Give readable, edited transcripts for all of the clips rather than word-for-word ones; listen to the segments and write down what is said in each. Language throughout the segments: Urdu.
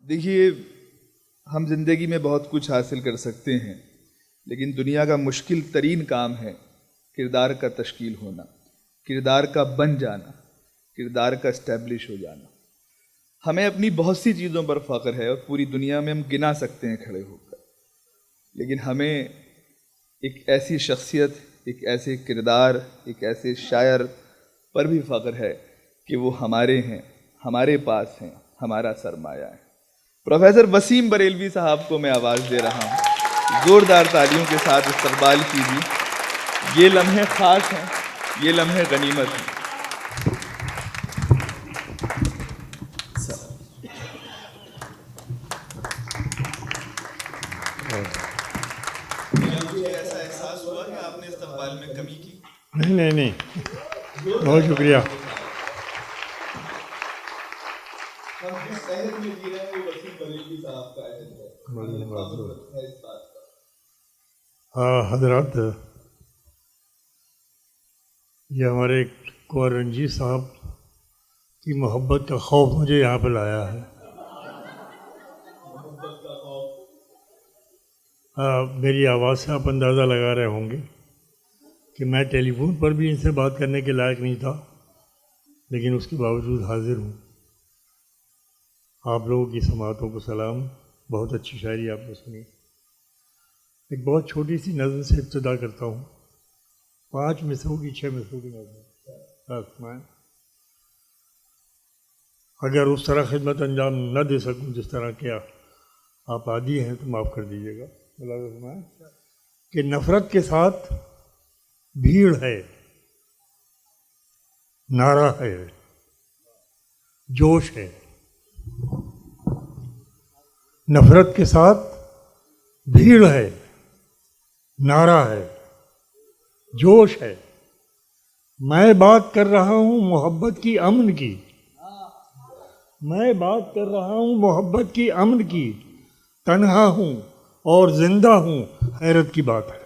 دیکھیے، ہم زندگی میں بہت کچھ حاصل کر سکتے ہیں، لیکن دنیا کا مشکل ترین کام ہے کردار کا تشکیل ہونا، کردار کا بن جانا، کردار کا اسٹیبلش ہو جانا۔ ہمیں اپنی بہت سی چیزوں پر فخر ہے اور پوری دنیا میں ہم گنا سکتے ہیں کھڑے ہو کر، لیکن ہمیں ایک ایسی شخصیت، ایک ایسے کردار، ایک ایسے شاعر پر بھی فخر ہے کہ وہ ہمارے ہیں، ہمارے پاس ہیں، ہمارا سرمایہ ہے۔ پروفیسر وسیم بریلوی صاحب کو میں آواز دے رہا ہوں، زوردار تالیوں کے ساتھ استقبال کیجیے۔ یہ لمحے خاص ہیں، یہ لمحے غنیمت ہیں۔ ایسا احساس ہوا کہ آپ نے استقبال میں کمی کی؟ نہیں، بہت شکریہ۔ حضرات، یہ ہمارے کنور رنجیت صاحب کی محبت کا خوف مجھے یہاں پہ لایا ہے۔ میری آواز سے آپ اندازہ لگا رہے ہوں گے کہ میں ٹیلی فون پر بھی ان سے بات کرنے کے لائق نہیں تھا، لیکن اس کے باوجود حاضر ہوں۔ آپ لوگوں کی سماعتوں کو سلام۔ بہت اچھی شاعری آپ نے سنی۔ ایک بہت چھوٹی سی نظم سے ابتدا کرتا ہوں، 5 مصرعوں کی 6 مصرعوں کی نظم۔ میں اگر اس طرح خدمت انجام نہ دے سکوں جس طرح کیا آپ عادی ہیں تو معاف کر دیجیے گا۔ کہ نفرت کے ساتھ بھیڑ ہے، نعرہ ہے، جوش ہے۔ نفرت کے ساتھ بھیڑ ہے، نعرہ ہے، جوش ہے۔ میں بات کر رہا ہوں محبت کی، امن کی۔ میں بات کر رہا ہوں محبت کی، امن کی۔ تنہا ہوں اور زندہ ہوں، حیرت کی بات ہے۔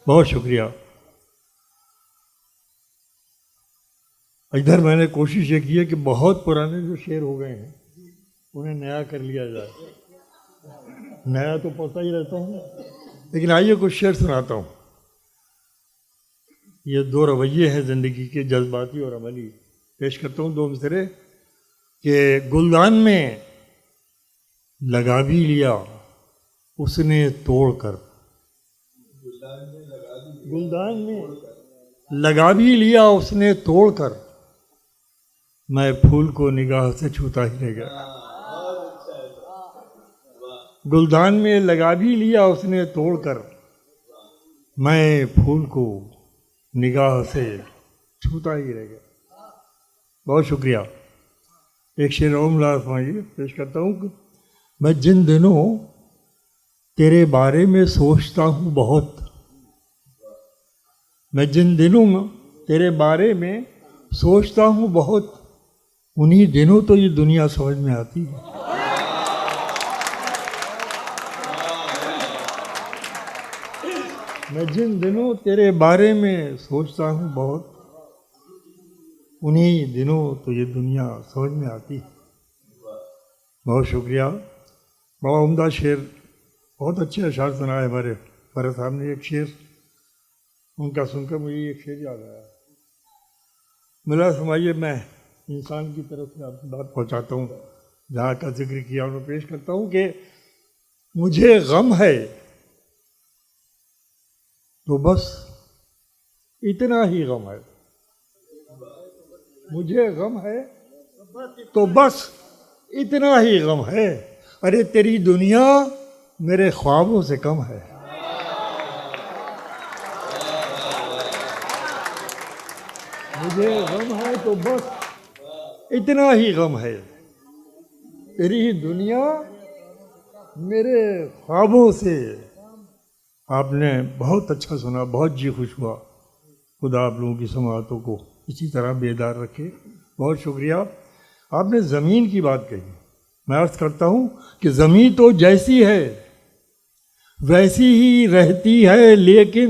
بہت شکریہ۔ ادھر میں نے کوشش یہ کی ہے کہ بہت پرانے جو شعر ہو گئے ہیں انہیں نیا کر لیا جائے۔ نیا تو پڑھتا ہی رہتا ہوں، لیکن آئیے کچھ شعر سناتا ہوں۔ یہ 2 رویے ہیں زندگی کے، جذباتی اور عملی۔ پیش کرتا ہوں 2 مصرعے کہ گلدان میں لگا بھی لیا اس نے توڑ کر۔ گلدان میں لگا بھی لیا اس نے توڑ کر، میں پھول کو نگاہ سے چھوتا ہی رہ گیا۔ گلدان میں لگا بھی لیا اس نے توڑ کر، میں پھول کو نگاہ سے چھوتا ہی رہ گیا۔ بہت شکریہ۔ ایک شعر اور ملاحظہ فرمائیے، پیش کرتا ہوں کہ میں جن دنوں تیرے بارے میں سوچتا ہوں بہت، میں جن دنوں میں تیرے بارے میں سوچتا ہوں بہت، انہی دنوں تو یہ دنیا سمجھ میں آتی ہے۔ میں جن دنوں تیرے بارے میں سوچتا ہوں بہت، انہی دنوں تو یہ دنیا سمجھ میں آتی ہے۔ بہت شکریہ۔ بڑا عمدہ شعر، بہت اچھے اشعار سنائے ہمارے فرد صاحب نے۔ ایک شعر ان کا سن کر مجھے ایک شعر یاد آیا۔ ملا سمائیے، میں انسان کی طرف سے آپ کی بات پہنچاتا ہوں، جہاں کا ذکر کیا انہوں پیش کرتا ہوں کہ مجھے غم ہے تو بس اتنا ہی غم ہے۔ مجھے غم ہے تو بس اتنا ہی غم ہے، ارے تیری دنیا میرے خوابوں سے کم ہے۔ مجھے غم ہے تو بس اتنا ہی غم ہے، تیری دنیا میرے خوابوں سے۔ آپ نے بہت اچھا سنا، بہت جی خوش ہوا۔ خدا آپ لوگوں کی سماعتوں کو اسی طرح بیدار رکھے۔ بہت شکریہ۔ آپ نے زمین کی بات کہی، میں عرض کرتا ہوں کہ زمین تو جیسی ہے ویسی ہی رہتی ہے، لیکن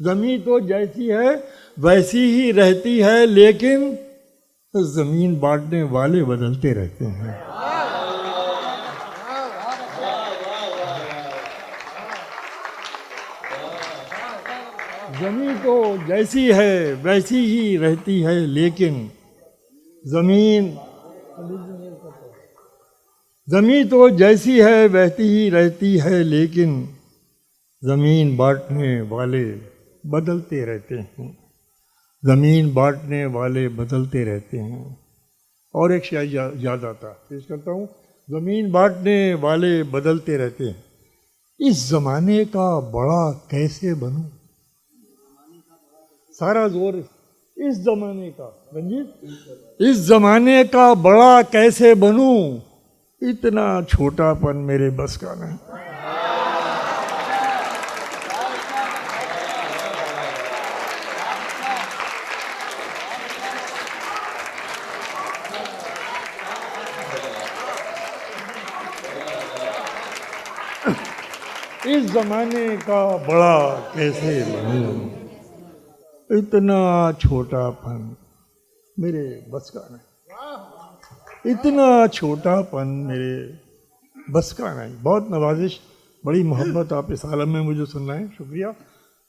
زمین تو جیسی ہے ویسی ہی رہتی ہے، لیکن زمین بانٹنے والے بدلتے رہتے ہیں. زمین تو جیسی ہے ویسی ہی رہتی ہے، لیکن زمین تو جیسی ہے ویسی ہی رہتی ہے، لیکن زمین بانٹنے والے بدلتے رہتے ہیں. زمین بانٹنے والے بدلتے رہتے ہیں. اور ایک شعر یاد آتا پیش کرتا ہوں. زمین بانٹنے والے بدلتے رہتے ہیں. اس زمانے کا بڑا کیسے بنوں؟ سارا زور اس زمانے کا. رنجیت، اس زمانے کا بڑا کیسے بنوں؟ اتنا چھوٹا پن میرے بس کا نہیں. اس زمانے کا بڑا کیسے بنوں؟ اتنا چھوٹا پن میرے بس کا نہیں. اتنا چھوٹا پن میرے بس کا نہیں. بہت نوازش، بڑی محبت آپ اس عالم میں مجھے سننا ہے. شکریہ.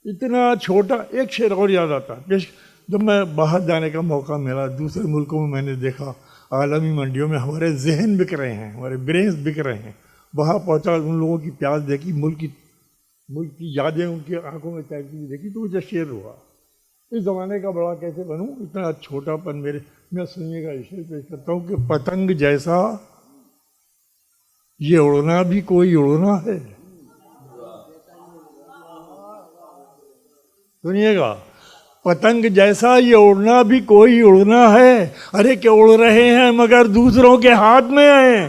اتنا چھوٹا. ایک شعر اور یاد آتا پیش. جب میں باہر جانے کا موقع ملا دوسرے ملکوں میں، میں نے دیکھا عالمی منڈیوں میں ہمارے ذہن بک رہے ہیں، ہمارے برینز بک رہے ہیں. وہاں پہنچا، ان لوگوں کی پیاس دیکھی، ملک کی یادیں ان کی آنکھوں میں تیرتی ہوئی دیکھی، تو مجھے شعر ہوا. اس زمانے کا بڑا کیسے بنوں؟ اتنا چھوٹا پن میرے. میں سنیے گا شعر پیش کرتا ہوں کہ پتنگ جیسا یہ اڑنا بھی کوئی اڑنا ہے. سنیے گا. پتنگ جیسا یہ اڑنا بھی کوئی اڑنا ہے. ارے کہ اڑ رہے ہیں مگر دوسروں کے ہاتھ میں ہیں.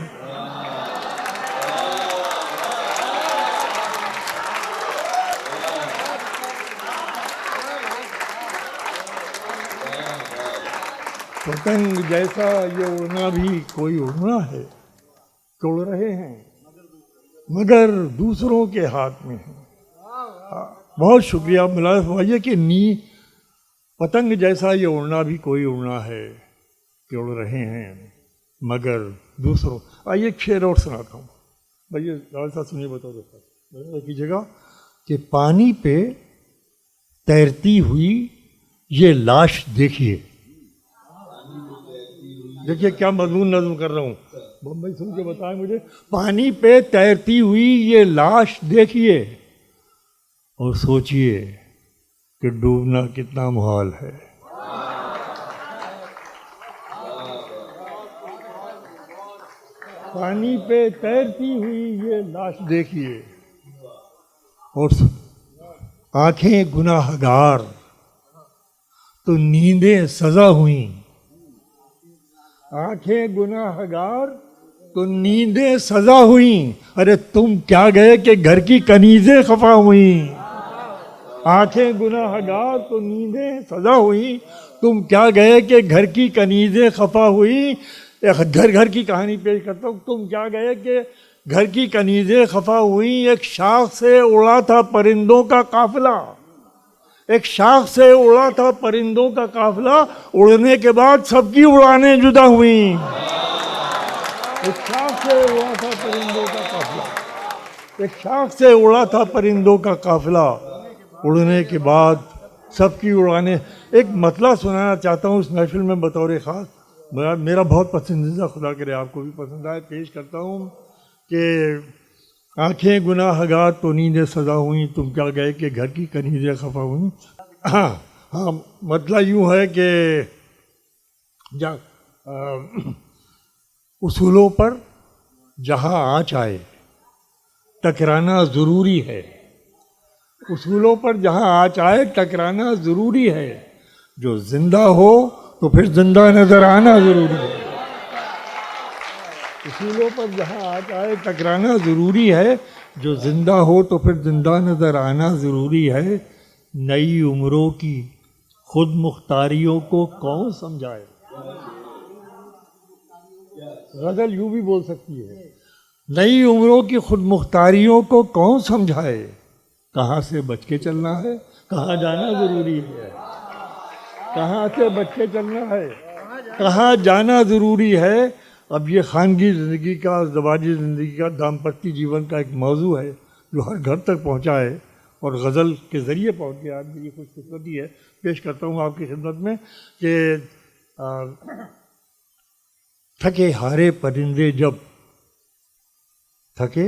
پتنگ جیسا یہ اڑنا بھی کوئی اڑنا ہے. کہ اڑ رہے ہیں مگر دوسروں کے ہاتھ میں ہیں. بہت شکریہ. ملاحظہ فرمائیے کہ پتنگ جیسا یہ اڑنا بھی کوئی اڑنا ہے کہ اڑ رہے ہیں مگر دوسروں. آئیے ایک شعر اور سناتا ہوں. بھائی راول صاحب سنیے، بتاؤ کیجیے گا کہ پانی پہ تیرتی ہوئی یہ لاش دیکھیے. دیکھیے کیا مضمون نظم کر رہا ہوں. بمبئی سن کے بتائیں مجھے. پانی پہ تیرتی ہوئی یہ لاش دیکھیے اور سوچئے کہ ڈوبنا کتنا محال ہے. پانی پہ تیرتی ہوئی یہ لاش دیکھیے اور آنکھیں گناہ گار تو نیندیں سزا ہوئیں. آنکھیں گناہ گار تو نیندیں سزا ہوئیں. ارے تم کیا گئے کہ گھر کی کنیزیں خفا ہوئیں. آنکھیں گناہ گار تو نیندیں سزا ہوئیں. تم کیا گئے کہ گھر کی کنیزیں خفا ہوئیں. گھر کی کہانی پیش کرتا ہوں. تم کیا گئے کہ گھر کی کنیزیں خفا ہوئیں. ایک شاخ سے اڑا تھا پرندوں کا قافلہ. ایک شاخ سے اڑا تھا پرندوں کا قافلہ. اڑنے کے بعد سب کی اڑانیں جدا ہوئیں. ایک شاخ سے اڑا تھا پرندوں کا قافلہ. ایک شاخ سے اڑا تھا پرندوں کا قافلہ. اڑنے کے بعد سب کی اڑانیں. ایک مطلع سنانا چاہتا ہوں اس محفل میں بطور خاص. میرا بہت پسندیدہ، خدا کرے آپ کو بھی پسند آئے. پیش کرتا ہوں کہ آنکھیں گناہ گار تو نیندیں سزا ہوئیں. تم کیا گئے کہ گھر کی کنیزیں خفا ہوئیں. ہاں مطلب یوں ہے کہ اصولوں پر جہاں آنچ آئے ٹکرانا ضروری ہے. اصولوں پر جہاں آنچ آئے ٹکرانا ضروری ہے. جو زندہ ہو تو پھر زندہ نظر آنا ضروری ہے. اصولوں پر جہاں آنچ آئے ٹکرانا ضروری ہے. جو زندہ ہو تو پھر زندہ نظر آنا ضروری ہے. نئی عمروں کی خود مختاریوں کو کون سمجھائے. غزل یوں بھی بول سکتی ہے نئی عمروں کی خود مختاریوں کو کون سمجھائے؟ کہاں سے بچ کے چلنا ہے، کہاں جانا ضروری ہے، کہاں سے بچ کے چلنا ہے، کہاں جانا ضروری ہے۔ اب یہ خانگی زندگی کا، ازدواجی زندگی کا، دامپتی جیون کا ایک موضوع ہے جو ہر گھر تک پہنچا ہے اور غزل کے ذریعے پہنچ گیا۔ آج میری خوش قسمتی ہے، پیش کرتا ہوں آپ کی خدمت میں کہ تھکے ہارے پرندے جب، تھکے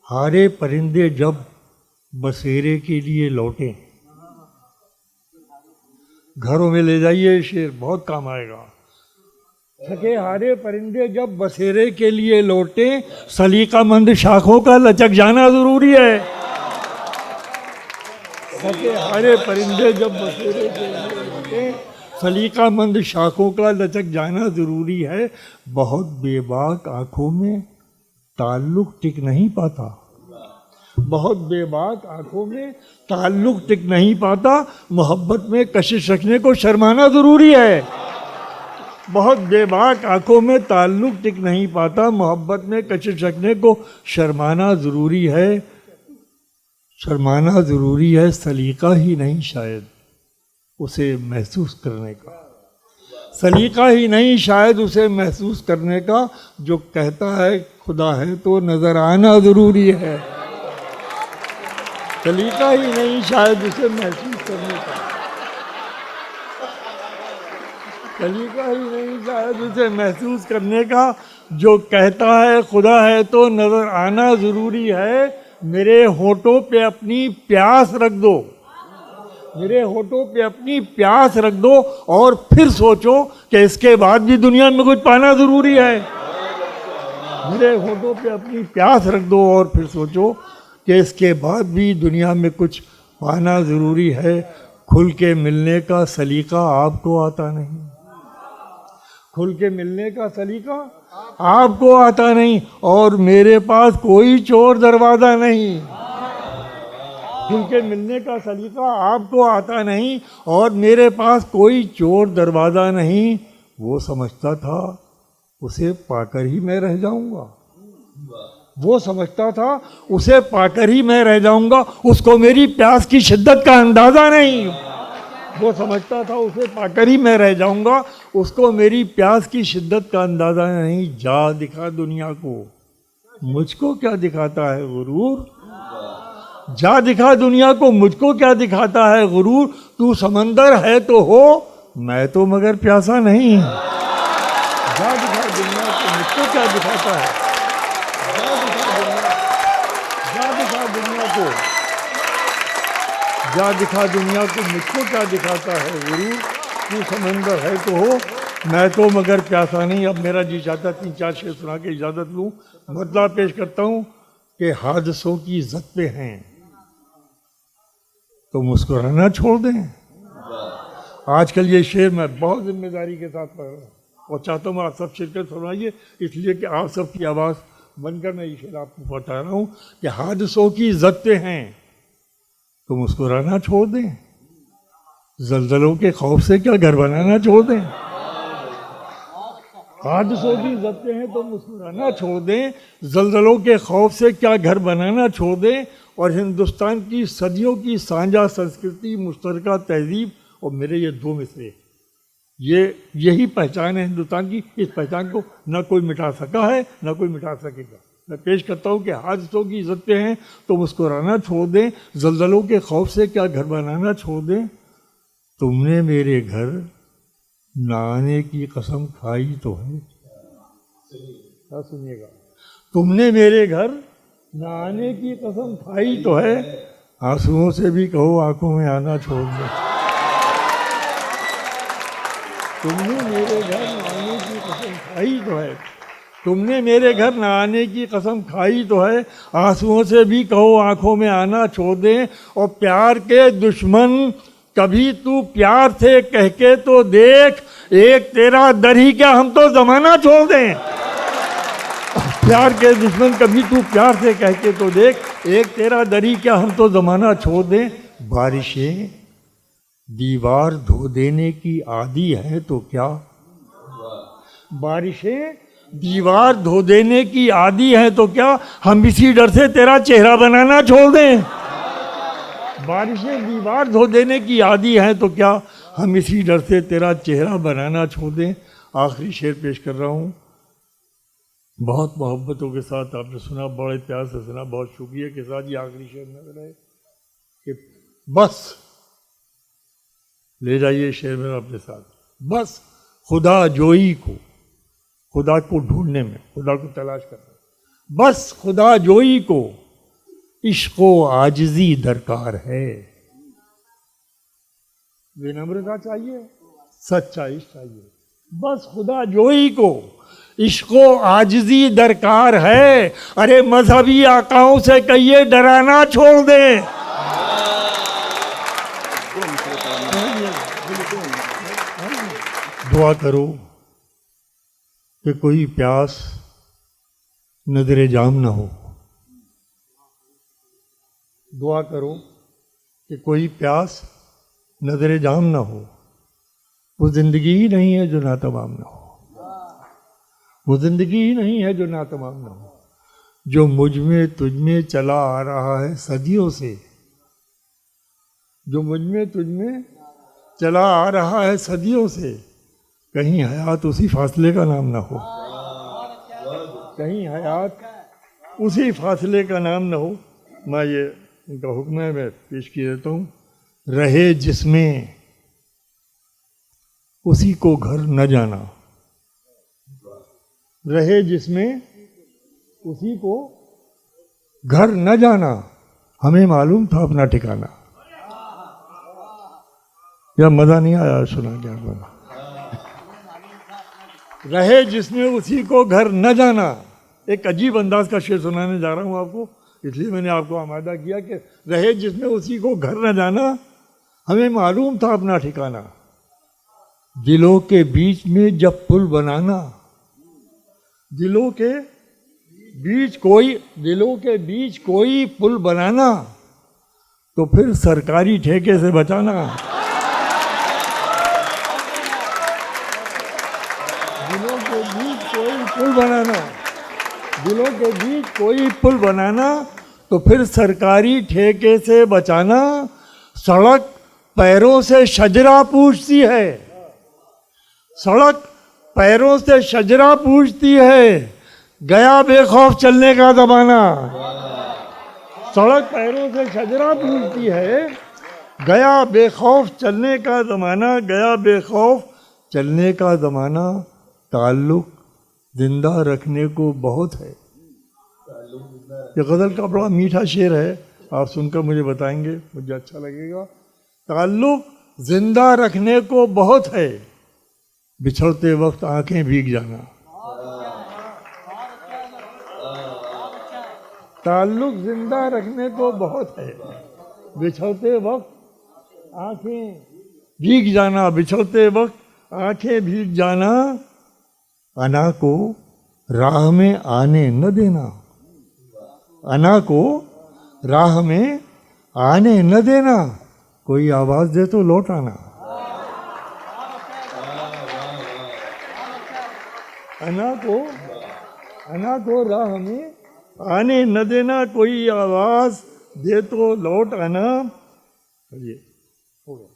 ہارے پرندے جب بسیرے کے لیے لوٹیں، گھروں میں لے جائیے، یہ شعر بہت کام آئے گا۔ تھکے ہارے پرندے جب بسیرے کے لیے لوٹیں، سلیقہ مند شاخوں کا لچک جانا ضروری ہے۔ تھکے ہارے پرندے جب بسیرے کے لیے لوٹیں، سلیقہ مند شاخوں کا لچک جانا ضروری ہے۔ بہت بے باک آنکھوں میں تعلق ٹک نہیں پاتا، بہت بے باک آنکھوں میں تعلق ٹک نہیں پاتا، محبت میں کشش رکھنے کو شرمانا ضروری ہے۔ بہت بے باک آنکھوں میں تعلق ٹک نہیں پاتا، محبت میں کشش رکھنے کو شرمانا ضروری ہے۔ شرمانا ضروری ہے، سلیقہ ہی نہیں شاید اسے محسوس کرنے کا، سلیقہ ہی نہیں شاید اسے محسوس کرنے کا، جو کہتا ہے خدا ہے تو نظر آنا ضروری ہے۔ سلیقہ ہی نہیں شاید اسے محسوس کرنے کا، سلیقہ ہی نہیں شاید اسے محسوس کرنے کا، جو کہتا ہے خدا ہے تو نظر آنا ضروری ہے۔ میرے ہونٹوں پہ اپنی پیاس رکھ دو، میرے ہونٹوں پہ اپنی پیاس رکھ دو، اور پھر سوچو کہ اس کے بعد بھی دنیا میں کچھ پانا ضروری ہے۔ میرے ہونٹوں پہ اپنی پیاس رکھ دو اور پھر سوچو کہ اس کے بعد بھی دنیا میں کچھ پانا ضروری ہے۔ کھل کے ملنے کا سلیقہ آپ کو آتا نہیں، کھل کے ملنے کا سلیقہ آپ کو آتا نہیں، اور میرے پاس کوئی چور دروازہ نہیں۔ کھل کے ملنے کا سلیقہ آپ کو آتا نہیں، اور میرے پاس کوئی چور دروازہ نہیں۔ وہ سمجھتا تھا اسے پا کر ہی میں رہ جاؤں گا، وہ سمجھتا تھا اسے پا کر ہی میں رہ جاؤں گا، اس کو میری پیاس کی شدت کا اندازہ نہیں۔ وہ سمجھتا تھا اسے پا کر ہی میں رہ جاؤں گا، اس کو میری پیاس کی شدت کا اندازہ نہیں۔ جا دکھا دنیا کو، مجھ کو کیا دکھاتا ہے غرور، جا دکھا دنیا کو، مجھ کو کیا دکھاتا ہے غرور۔ تو سمندر ہے تو ہو، میں تو مگر پیاسا نہیں۔ جا دکھا دنیا کو، مجھ کو کیا دکھاتا ہے، جا دکھا دنیا کو، جا دکھا دنیا کو، مجھ کو کیا دکھاتا ہے غرور۔ تو سمندر ہے تو ہو، میں تو مگر پیاسا نہیں۔ اب میرا جی چاہتا ہے 3-4 شعر سنا کے اجازت لوں۔ مطلب پیش کرتا ہوں کہ حادثوں کی زد پہ ہیں تو مسکرانا چھوڑ دیں۔ آج کل یہ شعر میں بہت ذمہ داری کے ساتھ پڑھ رہا ہوں اور چاہتا ہوں آپ سب شرکت فرمائیے، اس لیے کہ آپ سب کی آواز بن کر میں یہ شعر آپ کو بتا رہا ہوں کہ حادثوں کی زد پہ ہیں تو مسکرانا چھوڑ دیں، زلزلوں کے خوف سے کیا گھر بنانا چھوڑ دیں۔ حادثوں کی زد پہ ہیں تو مسکرانا چھوڑ دیں، زلزلوں کے خوف سے کیا گھر بنانا چھوڑ دیں، اور ہندوستان کی صدیوں کی سانجہ سنسکرتی، مشترکہ تہذیب، اور میرے یہ 2 مصرے، یہی پہچان ہے ہندوستان کی۔ اس پہچان کو نہ کوئی مٹا سکا ہے نہ کوئی مٹا سکے گا۔ میں پیش کرتا ہوں کہ حادثوں کی عزت پہ ہیں تو مسکرانا چھوڑ دیں، زلزلوں کے خوف سے کیا گھر بنانا چھوڑ دیں۔ تم نے میرے گھر نہ آنے کی قسم کھائی تو ہے، سنیے گا، تم نے میرے گھر نہ آنے کی قسم کھائی تو ہے، آنسوؤں سے بھی کہو آنکھوں میں آنا چھوڑ دو۔ تم نے میرے گھر نہ آنے کی قسم کھائی تو ہے، تم نے میرے گھر نہ آنے کی قسم کھائی تو ہے، آنسوؤں سے بھی کہو آنکھوں میں آنا چھوڑ دیں۔ اور پیار کے دشمن کبھی تو پیار تھے کہہ کے تو دیکھ، ایک تیرا در ہی کیا ہم تو زمانہ چھوڑ دیں۔ پیار کے دشمن کبھی تو پیار تھے کہہ کے تو دیکھ، ایک تیرا در ہی کیا ہم تو زمانہ چھوڑ دیں۔ بارشیں دیوار دھو دینے کی عادی ہے تو کیا، بارشیں دیوار دھو دینے کی عادی ہے تو کیا ہم اسی ڈر سے تیرا چہرہ بنانا چھوڑ دیں؟ بارشیں دیوار دھو دینے کی عادی ہیں تو کیا ہم اسی ڈر سے تیرا چہرہ بنانا چھوڑ دیں؟ آخری شعر پیش کر رہا ہوں، بہت محبتوں کے ساتھ آپ نے سنا، بڑے پیار سے سنا، بہت شکریہ کے ساتھ یہ آخری شعر نظر ہے کہ بس لے جائیے شعر میں اپنے ساتھ، بس خدا جوئی کو، خدا کو ڈھونڈنے میں، خدا کو تلاش کرنا، بس خدا جوئی کو عشق و عاجزی درکار ہے۔ ونمرتا چاہیے، سچا عشق چاہیے، بس خدا جوئی کو عشق و عاجزی درکار ہے۔ ارے مذہبی آقاؤں سے کہیے ڈرانا چھوڑ دیں۔ دعا کرو کہ کوئی پیاس نظر جام نہ ہو، دعا کرو کہ کوئی پیاس نظر جام نہ ہو، وہ زندگی ہی نہیں ہے جو ناتمام نہ ہو، وہ زندگی ہی نہیں ہے جو ناتمام نہ ہو، جو مجھ میں تجھ میں چلا آ رہا ہے صدیوں سے، جو مجھ میں تجھ میں چلا آ رہا ہے صدیوں سے، کہیں حیات اسی فاصلے کا نام نہ ہو، کہیں حیات اسی فاصلے کا نام نہ ہو۔ میں یہ ان کا حکم ہے، میں پیش کیے دیتا ہوں، رہے جس میں اسی کو گھر نہ جانا، رہے جس میں اسی کو گھر نہ جانا، ہمیں معلوم تھا اپنا ٹھکانہ۔ یا مزہ نہیں آیا سنا کیا بولا؟ رہے جس میں اسی کو گھر نہ جانا، ایک عجیب انداز کا شعر سنانے جا رہا ہوں آپ کو، اس لیے میں نے آپ کو آمادہ کیا کہ رہے جس میں اسی کو گھر نہ جانا، ہمیں معلوم تھا اپنا ٹھکانہ، دلوں کے بیچ میں جب پل بنانا، دلوں کے بیچ کوئی پل بنانا تو پھر سرکاری ٹھیکے سے بچانا، دلوں کے بیچ کوئی پل بنانا، دلوں کے بیچ کوئی پل بنانا تو پھر سرکاری ٹھیکے سے بچانا، سڑک پیروں سے شجرا پوچھتی ہے، سڑک پیروں سے شجرا پوچھتی ہے، گیا بے خوف چلنے کا زمانہ، سڑک پیروں سے شجرا پوچھتی ہے، گیا بے خوف چلنے کا زمانہ، گیا بے خوف چلنے کا زمانہ، تعلق زندہ رکھنے کو بہت ہے۔ یہ غزل کا بڑا میٹھا شعر ہے، آپ سن کر مجھے بتائیں گے، مجھے اچھا لگے گا۔ تعلق زندہ رکھنے کو بہت ہے، بچھڑتے وقت آنکھیں بھیگ جانا، تعلق زندہ رکھنے کو بہت ہے، بچھڑتے وقت آنکھیں بھیگ جانا، بچھڑتے وقت آنکھیں بھیگ جانا، انا کو راہ میں آنے نہ دینا، انا کو راہ میں آنے نہ دینا، کوئی آواز دے تو لوٹ آنا، انا کو راہ میں آنے نہ دینا، کوئی آواز دے تو لوٹ آنا۔ یہ ہو گیا۔